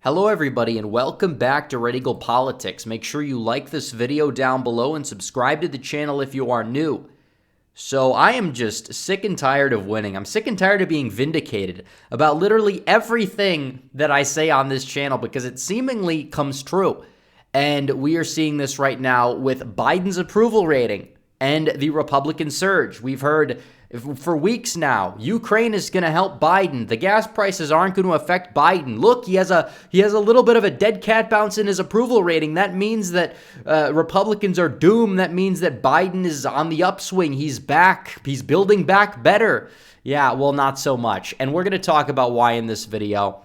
Hello everybody and welcome back to Red Eagle Politics. Make sure you like this video down below and subscribe to the channel if you are new. So I am just sick and tired of winning. I'm sick and tired of being vindicated about literally everything that I say on this channel because it seemingly comes true. And we are seeing this right now with Biden's approval rating and the Republican surge. We've heard for weeks now, Ukraine is going to help Biden. The gas prices aren't going to affect Biden. Look, he has a little bit of a dead cat bounce in his approval rating. That means that Republicans are doomed. That means that Biden is on the upswing. He's back. He's building back better. Yeah, well, not so much. And we're going to talk about why in this video.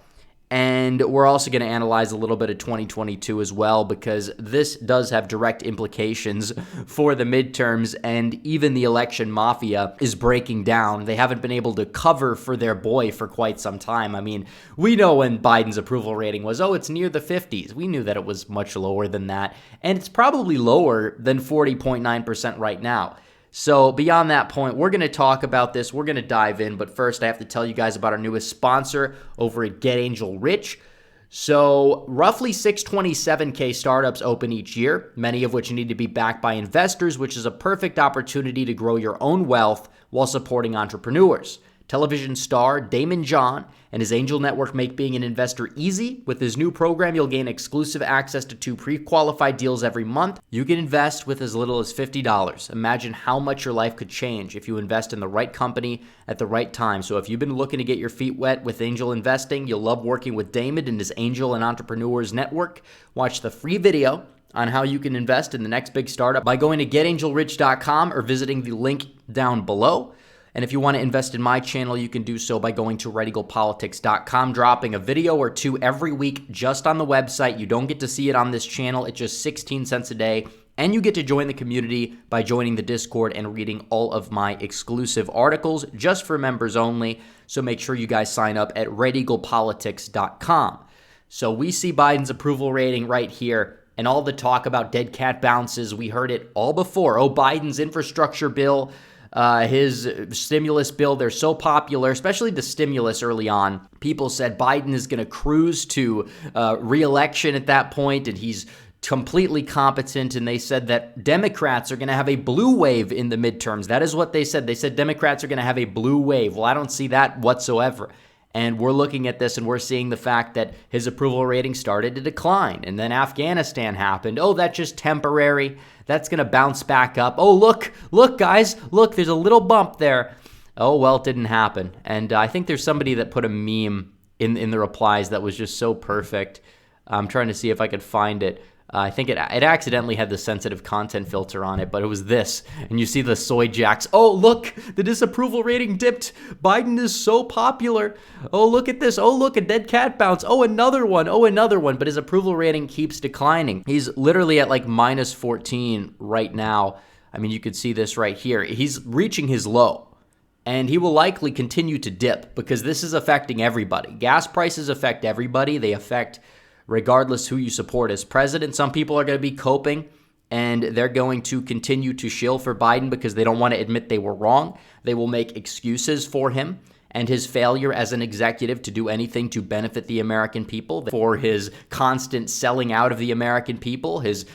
And we're also going to analyze a little bit of 2022 as well, because this does have direct implications for the midterms, and even the election mafia is breaking down. They haven't been able to cover for their boy for quite some time. I mean, we know when Biden's approval rating was, it's near the 50s. We knew that it was much lower than that, and it's probably lower than 40.9% right now. So beyond that point, we're going to talk about this. We're going to dive in. But first, I have to tell you guys about our newest sponsor over at Get Angel Rich. So roughly 627K startups open each year, many of which need to be backed by investors, which is a perfect opportunity to grow your own wealth while supporting entrepreneurs. Television star Damon John and his angel network make being an investor easy. With his new program, you'll gain exclusive access to 2 pre-qualified deals every month. You can invest with as little as $50. Imagine how much your life could change if you invest in the right company at the right time. So if you've been looking to get your feet wet with angel investing, you'll love working with Damon and his Angel and Entrepreneurs Network. Watch the free video on how you can invest in the next big startup by going to getangelrich.com or visiting the link down below. And if you want to invest in my channel, you can do so by going to redeaglepolitics.com, dropping a video or 2 every week just on the website. You don't get to see it on this channel. It's just 16 cents a day. And you get to join the community by joining the Discord and reading all of my exclusive articles just for members only. So make sure you guys sign up at redeaglepolitics.com. So we see Biden's approval rating right here. And all the talk about dead cat bounces, we heard it all before. Biden's infrastructure bill, his stimulus bill, they're so popular, especially the stimulus early on. People said Biden is going to cruise to re-election at that point, and he's completely competent. And they said that Democrats are going to have a blue wave in the midterms. That is what they said. They said Democrats are going to have a blue wave. Well, I don't see that whatsoever. And we're looking at this and we're seeing the fact that his approval rating started to decline. And then Afghanistan happened. That's just temporary. That's going to bounce back up. Look, guys, look, there's a little bump there. Well, it didn't happen. And I think there's somebody that put a meme in the replies that was just so perfect. I'm trying to see if I could find it. I think it accidentally had the sensitive content filter on it, but it was this. And you see the soy jacks. Look, the disapproval rating dipped. Biden is so popular. Look at this. Look, a dead cat bounce. Another one. Another one. But his approval rating keeps declining. He's literally at like minus 14 right now. I mean, you could see this right here. He's reaching his low. And he will likely continue to dip because this is affecting everybody. Gas prices affect everybody. They affect regardless who you support as president. Some people are going to be coping, and they're going to continue to shill for Biden because they don't want to admit they were wrong. They will make excuses for him and his failure as an executive to do anything to benefit the American people, for his constant selling out of the American people, his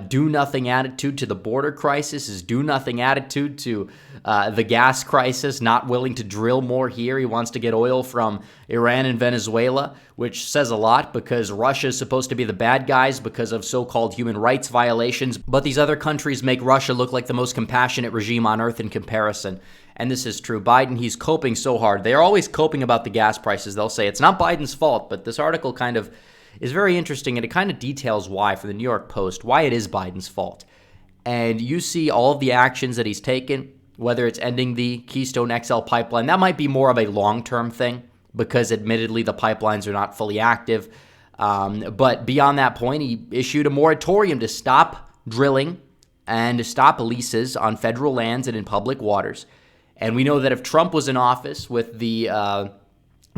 do-nothing attitude to the border crisis, his do-nothing attitude to the gas crisis, not willing to drill more here. He wants to get oil from Iran and Venezuela, which says a lot because Russia is supposed to be the bad guys because of so-called human rights violations. But these other countries make Russia look like the most compassionate regime on earth in comparison. And this is true. Biden, he's coping so hard. They are always coping about the gas prices. They'll say it's not Biden's fault, but this article kind of is very interesting, and it kind of details why, for the New York Post, why it is Biden's fault. And you see all of the actions that he's taken, whether it's ending the Keystone XL pipeline. That might be more of a long-term thing because admittedly the pipelines are not fully active. But beyond that point, he issued a moratorium to stop drilling and to stop leases on federal lands and in public waters. And we know that if Trump was in office with the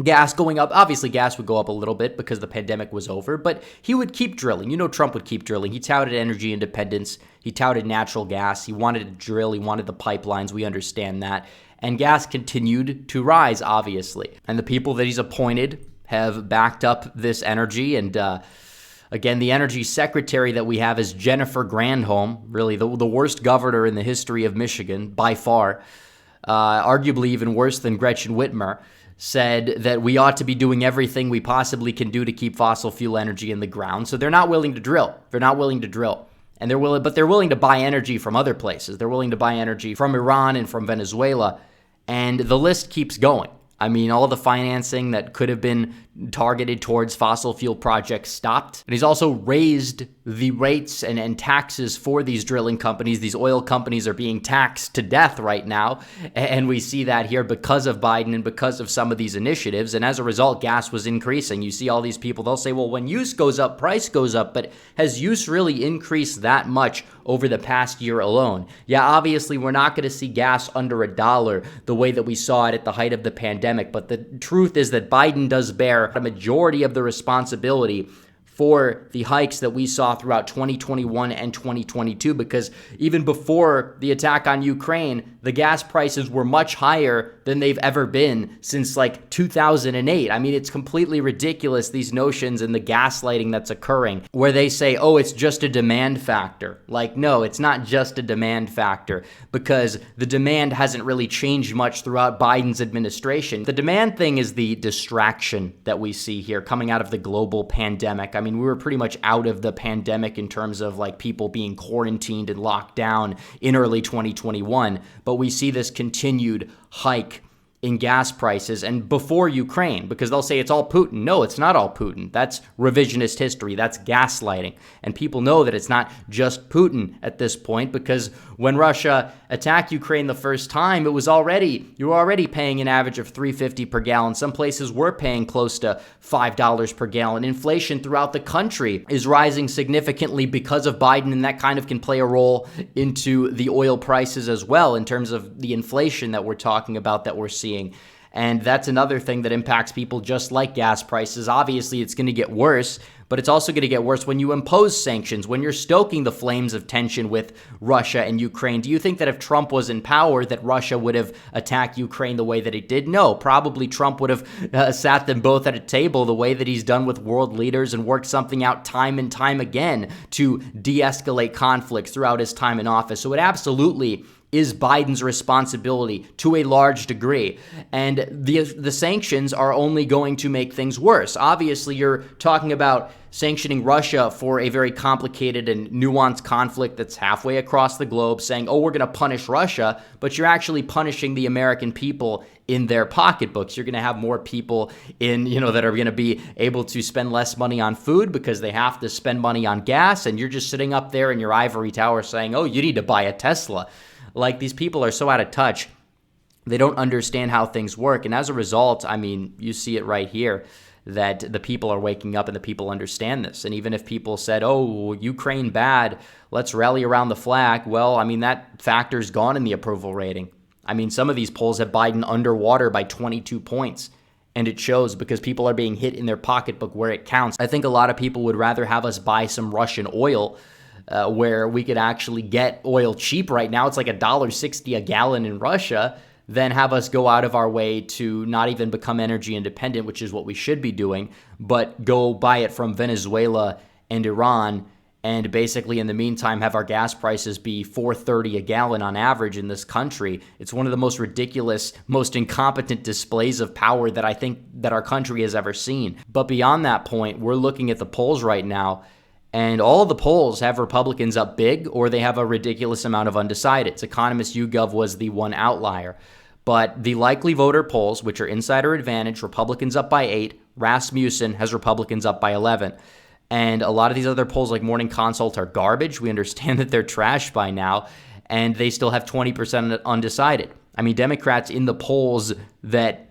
gas going up, obviously gas would go up a little bit because the pandemic was over, but he would keep drilling. Trump would keep drilling. He touted energy independence. He touted natural gas. He wanted to drill. He wanted the pipelines. We understand that. And gas continued to rise, obviously. And the people that he's appointed have backed up this energy. And again, the energy secretary that we have is Jennifer Granholm, really the worst governor in the history of Michigan by far, arguably even worse than Gretchen Whitmer, said that we ought to be doing everything we possibly can do to keep fossil fuel energy in the ground. So they're not willing to drill. They're not willing to drill. And they're willing to buy energy from other places. They're willing to buy energy from Iran and from Venezuela. And the list keeps going. I mean, all the financing that could have been targeted towards fossil fuel projects stopped. And he's also raised the rates and taxes for these drilling companies. These oil companies are being taxed to death right now. And we see that here because of Biden and because of some of these initiatives. And as a result, gas was increasing. You see all these people, they'll say, well, when use goes up, price goes up. But has use really increased that much over the past year alone? Yeah, obviously, we're not going to see gas under $1 the way that we saw it at the height of the pandemic. But the truth is that Biden does bear a majority of the responsibility for the hikes that we saw throughout 2021 and 2022, because even before the attack on Ukraine, the gas prices were much higher than they've ever been since like 2008. I mean, it's completely ridiculous, these notions and the gaslighting that's occurring, where they say, oh, it's just a demand factor. Like, no, it's not just a demand factor, because the demand hasn't really changed much throughout Biden's administration. The demand thing is the distraction that we see here coming out of the global pandemic. I mean, we were pretty much out of the pandemic in terms of like people being quarantined and locked down in early 2021, but we see this continued hike in gas prices, and before Ukraine, because they'll say it's all Putin. No, it's not all Putin. That's revisionist history. That's gaslighting. And people know that it's not just Putin at this point, because when Russia attacked Ukraine the first time, you were already paying an average of $3.50 per gallon. Some places were paying close to $5 per gallon. Inflation throughout the country is rising significantly because of Biden, and that kind of can play a role into the oil prices as well in terms of the inflation that we're talking about, that we're seeing. And that's another thing that impacts people just like gas prices. Obviously, it's going to get worse, but it's also going to get worse when you impose sanctions, when you're stoking the flames of tension with Russia and Ukraine. Do you think that if Trump was in power, that Russia would have attacked Ukraine the way that it did? No, probably Trump would have sat them both at a table the way that he's done with world leaders and worked something out time and time again to de-escalate conflicts throughout his time in office. So it absolutely is Biden's responsibility to a large degree. And the sanctions are only going to make things worse. Obviously, you're talking about sanctioning Russia for a very complicated and nuanced conflict that's halfway across the globe, saying, oh, we're going to punish Russia, but you're actually punishing the American people in their pocketbooks. You're going to have more people that are going to be able to spend less money on food because they have to spend money on gas, and you're just sitting up there in your ivory tower saying, oh, you need to buy a Tesla. Like, these people are so out of touch. They don't understand how things work. And as a result, I mean, you see it right here that the people are waking up and the people understand this. And even if people said, oh, Ukraine bad, let's rally around the flag. Well, I mean, that factor's gone in the approval rating. I mean, some of these polls have Biden underwater by 22 points. And it shows because people are being hit in their pocketbook where it counts. I think a lot of people would rather have us buy some Russian oil where we could actually get oil cheap right now. It's like $1.60 a gallon in Russia, than have us go out of our way to not even become energy independent, which is what we should be doing, but go buy it from Venezuela and Iran, and basically in the meantime have our gas prices be $4.30 a gallon on average in this country. It's one of the most ridiculous, most incompetent displays of power that I think that our country has ever seen. But beyond that point, we're looking at the polls right now, and all the polls have Republicans up big, or they have a ridiculous amount of undecideds. Economist YouGov was the one outlier. But the likely voter polls, which are Insider Advantage, Republicans up by 8, Rasmussen has Republicans up by 11. And a lot of these other polls like Morning Consult are garbage. We understand that they're trash by now, and they still have 20% undecided. I mean, Democrats in the polls that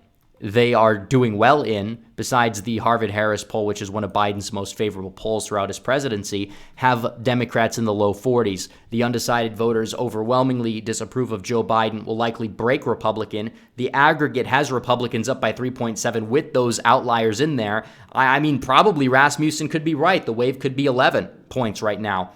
they are doing well in, besides the Harvard-Harris poll, which is one of Biden's most favorable polls throughout his presidency, have Democrats in the low 40s. The undecided voters overwhelmingly disapprove of Joe Biden, will likely break Republican. The aggregate has Republicans up by 3.7 with those outliers in there. I mean, probably Rasmussen could be right. The wave could be 11 points right now.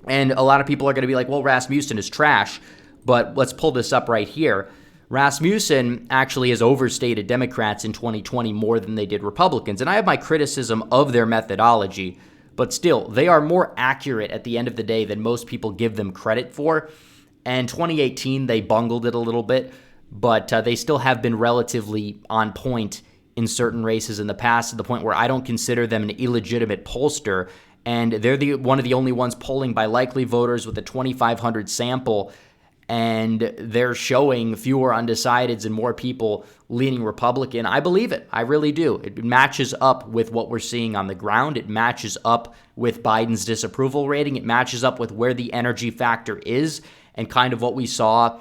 And a lot of people are going to be like, well, Rasmussen is trash. But let's pull this up right here. Rasmussen actually has overstated Democrats in 2020 more than they did Republicans. And I have my criticism of their methodology, but still, they are more accurate at the end of the day than most people give them credit for. And 2018, they bungled it a little bit, but they still have been relatively on point in certain races in the past, to the point where I don't consider them an illegitimate pollster. And they're one of the only ones polling by likely voters with a 2,500 sample. And they're showing fewer undecideds and more people leaning Republican. I believe it. I really do. It matches up with what we're seeing on the ground. It matches up with Biden's disapproval rating. It matches up with where the energy factor is and kind of what we saw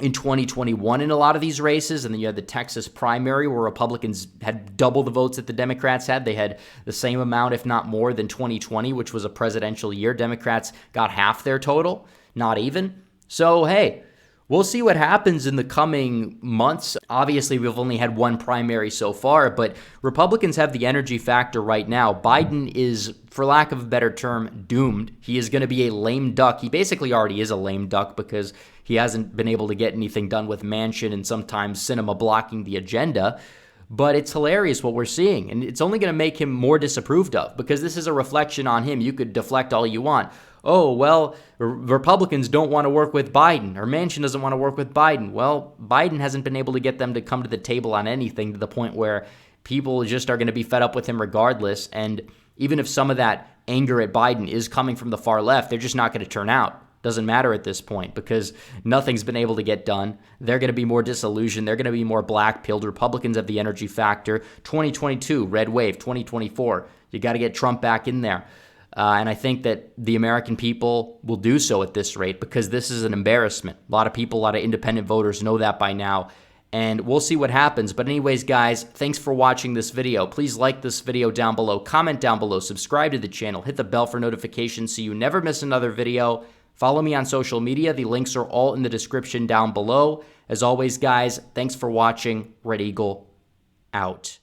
in 2021 in a lot of these races. And then you had the Texas primary where Republicans had double the votes that the Democrats had. They had the same amount, if not more, than 2020, which was a presidential year. Democrats got half their total, not even. So, hey, we'll see what happens in the coming months. Obviously, we've only had one primary so far, but Republicans have the energy factor right now. Biden is, for lack of a better term, doomed. He is going to be a lame duck. He basically already is a lame duck because he hasn't been able to get anything done with Manchin and sometimes Sinema blocking the agenda. But it's hilarious what we're seeing, and it's only going to make him more disapproved of because this is a reflection on him. You could deflect all you want. Oh, well, Republicans don't want to work with Biden, or Manchin doesn't want to work with Biden. Well, Biden hasn't been able to get them to come to the table on anything, to the point where people just are going to be fed up with him regardless. And even if some of that anger at Biden is coming from the far left, they're just not going to turn out. Doesn't matter at this point because nothing's been able to get done. They're going to be more disillusioned. They're going to be more black-pilled. Republicans have the energy factor. 2022, red wave. 2024, you got to get Trump back in there. And I think that the American people will do so at this rate because this is an embarrassment. A lot of people, a lot of independent voters know that by now. And we'll see what happens. But anyways, guys, thanks for watching this video. Please like this video down below, comment down below, subscribe to the channel, hit the bell for notifications so you never miss another video. Follow me on social media. The links are all in the description down below. As always, guys, thanks for watching. Red Eagle out.